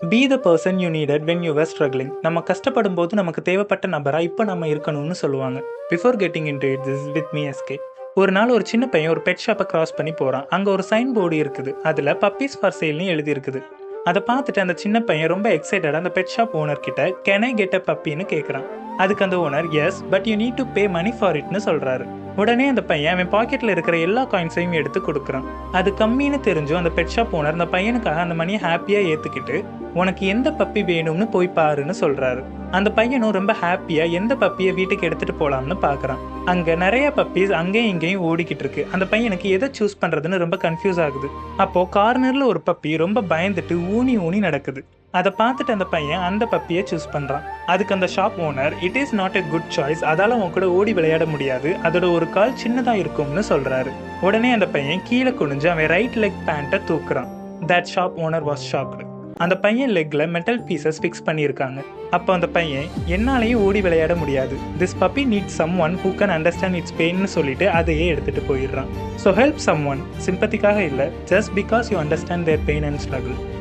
B the person you needed when you were struggling. நம்ம கஷ்டப்படும் போது நமக்கு தேவைப்பட்ட நபரா இப்போ நம்ம இருக்கணும்னு சொல்லுவாங்க. Before getting in to it this with me SK. ஒரு நாள் ஒரு சின்ன பையன் ஒரு பெட் ஷாப்பை கிராஸ் பண்ணி போகிறான். அங்கே ஒரு சைன் போர்டு இருக்குது. அதில் பப்பீஸ் ஃபார் சேல்னு எழுதி இருக்குது. அதை பார்த்துட்டு அந்த சின்ன பையன் ரொம்ப எக்ஸைட்டடாக அந்த பெட் ஷாப் ஓனர் கிட்ட கேன் ஐ கெட் அ பப்பின்னு கேட்குறான். அதுக்கு அந்த owner yes but you need to pay money for இட்னு சொல்கிறாரு. உடனே அந்த பையன் அவன் பாக்கெட்டில் இருக்கிற எல்லா காயின்ஸையும் எடுத்து கொடுக்குறான். அது கம்மின்னு தெரிஞ்சும் அந்த பெட் ஷாப் ஓனர் அந்த பையனுக்காக அந்த மணியை ஹாப்பியாக ஏற்றுக்கிட்டு உனக்கு எந்த பப்பி வேணும்னு போய் பாருன்னு சொல்கிறாரு. அந்த பையனும் ரொம்ப ஹாப்பியாக எந்த பப்பியை வீட்டுக்கு எடுத்துகிட்டு போகலாம்னு பார்க்குறான். அங்கே நிறைய பப்பீஸ் அங்கேயும் இங்கேயும் ஓடிக்கிட்டு இருக்கு. அந்த பையனுக்கு எதை சூஸ் பண்ணுறதுன்னு ரொம்ப கன்ஃபியூஸ் ஆகுது. அப்போது கார்னரில் ஒரு பப்பி ரொம்ப பயந்துட்டு ஊனி ஊனி நடக்குது. அதை பார்த்துட்டு அந்த பையன் அந்த பப்பியை சூஸ் பண்ணுறான். அதுக்கு அந்த shop owner it is not a good choice, அதால் உன் கூட ஓடி விளையாட முடியாது, அதோட ஒரு கால் சின்னதாக இருக்கும்னு சொல்கிறாரு. உடனே அந்த பையன் கீழே குனிஞ்சு அவன் ரைட் லெக் பேண்ட்டை தூக்குறான். That shop owner was shocked. அந்த பையன் லெக்கில் மெட்டல் பீசஸ் ஃபிக்ஸ் பண்ணியிருக்காங்க. அப்போ அந்த பையன் என்னாலேயும் ஓடி விளையாட முடியாது, this puppy needs someone who can understand its பெயின்னு சொல்லிட்டு அதையே எடுத்துகிட்டு போயிடுறான். ஸோ ஹெல்ப் சம் ஒன், சிம்பத்திக்காக இல்லை, just because you understand their pain and struggle.